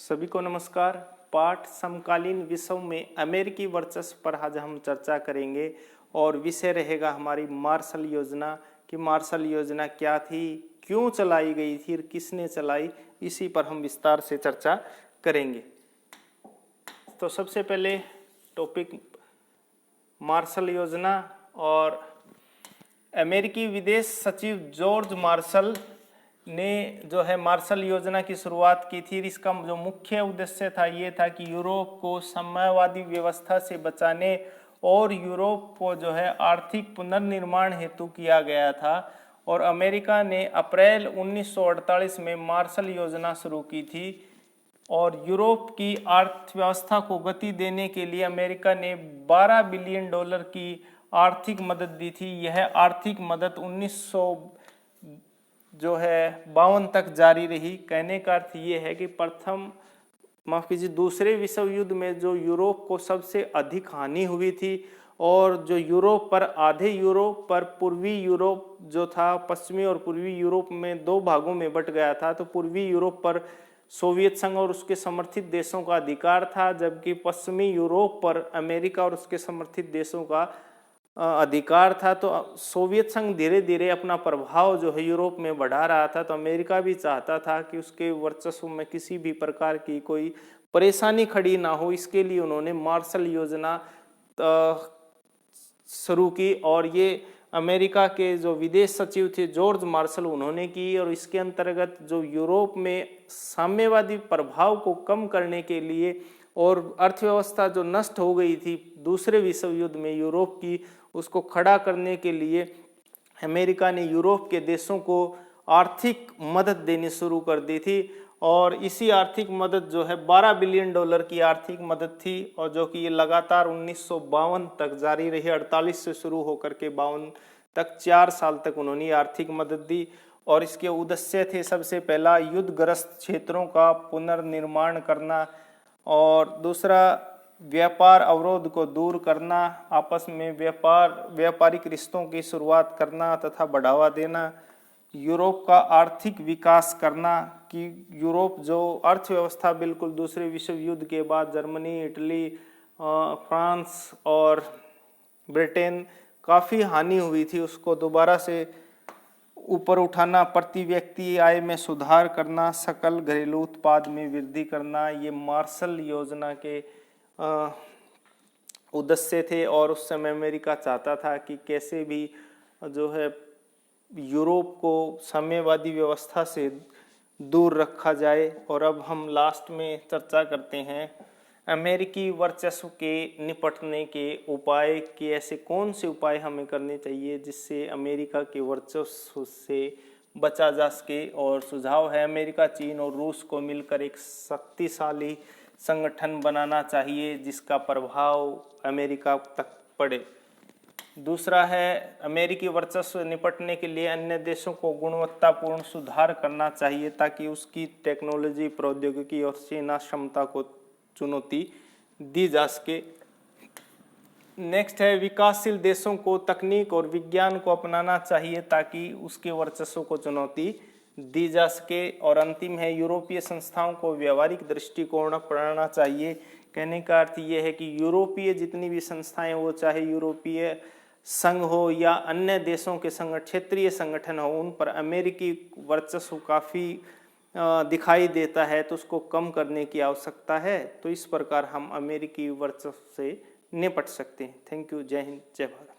सभी को नमस्कार। पाठ समकालीन विश्व में अमेरिकी वर्चस्व पर आज हम चर्चा करेंगे और विषय रहेगा हमारी मार्शल योजना कि मार्शल योजना क्या थी, क्यों चलाई गई थी, किसने चलाई, इसी पर हम विस्तार से चर्चा करेंगे। तो सबसे पहले टॉपिक मार्शल योजना और अमेरिकी विदेश सचिव जॉर्ज मार्शल ने जो है मार्शल योजना की शुरुआत की थी। इसका जो मुख्य उद्देश्य था ये था कि यूरोप को साम्यवादी व्यवस्था से बचाने और यूरोप को जो है आर्थिक पुनर्निर्माण हेतु किया गया था। और अमेरिका ने अप्रैल 1948 में मार्शल योजना शुरू की थी और यूरोप की अर्थव्यवस्था को गति देने के लिए अमेरिका ने $12 बिलियन की आर्थिक मदद दी थी। यह आर्थिक मदद 1952 तक जारी रही। कहने का अर्थ ये है कि दूसरे विश्व युद्ध में जो यूरोप को सबसे अधिक हानि हुई थी और जो यूरोप पर आधे यूरोप पर पूर्वी यूरोप जो था पश्चिमी और पूर्वी यूरोप में दो भागों में बट गया था। तो पूर्वी यूरोप पर सोवियत संघ और उसके समर्थित देशों का अधिकार था, जबकि पश्चिमी यूरोप पर अमेरिका और उसके समर्थित देशों का अधिकार था। तो सोवियत संघ धीरे धीरे अपना प्रभाव जो है यूरोप में बढ़ा रहा था। तो अमेरिका भी चाहता था कि उसके वर्चस्व में किसी भी प्रकार की कोई परेशानी खड़ी ना हो। इसके लिए उन्होंने मार्शल योजना शुरू की और ये अमेरिका के जो विदेश सचिव थे जॉर्ज मार्शल उन्होंने की। और इसके अंतर्गत जो यूरोप में साम्यवादी प्रभाव को कम करने के लिए और अर्थव्यवस्था जो नष्ट हो गई थी दूसरे विश्व युद्ध में यूरोप की, उसको खड़ा करने के लिए अमेरिका ने यूरोप के देशों को आर्थिक मदद देनी शुरू कर दी थी। और इसी आर्थिक मदद जो है $12 बिलियन की आर्थिक मदद थी और जो कि ये लगातार 1952 तक जारी रही। 48 से शुरू होकर के 52 तक 4 साल तक उन्होंने आर्थिक मदद दी। और इसके उद्देश्य थे सबसे पहला युद्धग्रस्त क्षेत्रों का पुनर्निर्माण करना और दूसरा व्यापार अवरोध को दूर करना, आपस में व्यापारिक रिश्तों की शुरुआत करना तथा बढ़ावा देना, यूरोप का आर्थिक विकास करना कि यूरोप जो अर्थव्यवस्था बिल्कुल दूसरे विश्व युद्ध के बाद जर्मनी, इटली, फ्रांस और ब्रिटेन काफ़ी हानि हुई थी, उसको दोबारा से ऊपर उठाना, प्रति व्यक्ति आय में सुधार करना, सकल घरेलू उत्पाद में वृद्धि करना, ये मार्शल योजना के उद्देश्य थे। और उस समय अमेरिका चाहता था कि कैसे भी जो है यूरोप को साम्यवादी व्यवस्था से दूर रखा जाए। और अब हम लास्ट में चर्चा करते हैं अमेरिकी वर्चस्व के निपटने के उपाय कि ऐसे कौन से उपाय हमें करने चाहिए जिससे अमेरिका के वर्चस्व से बचा जा सके। और सुझाव है अमेरिका, चीन और रूस को मिलकर एक शक्तिशाली संगठन बनाना चाहिए जिसका प्रभाव अमेरिका तक पड़े। दूसरा है अमेरिकी वर्चस्व निपटने के लिए अन्य देशों को गुणवत्तापूर्ण सुधार करना चाहिए ताकि उसकी टेक्नोलॉजी, प्रौद्योगिकी और सेना क्षमता को चुनौती दी जा सके। नेक्स्ट है विकासशील देशों को तकनीक और विज्ञान को अपनाना चाहिए ताकि उसके वर्चस्व को चुनौती दी जा सके। और अंतिम है यूरोपीय संस्थाओं को व्यवहारिक दृष्टिकोण अपनाना चाहिए। कहने का अर्थ ये है कि यूरोपीय जितनी भी संस्थाएं, वो चाहे यूरोपीय संघ हो या अन्य देशों के क्षेत्रीय संगठन हो, उन पर अमेरिकी वर्चस्व काफ़ी दिखाई देता है, तो उसको कम करने की आवश्यकता है। तो इस प्रकार हम अमेरिकी वर्चस्व से निपट सकते हैं। Thank you. जय हिंद, जय भारत।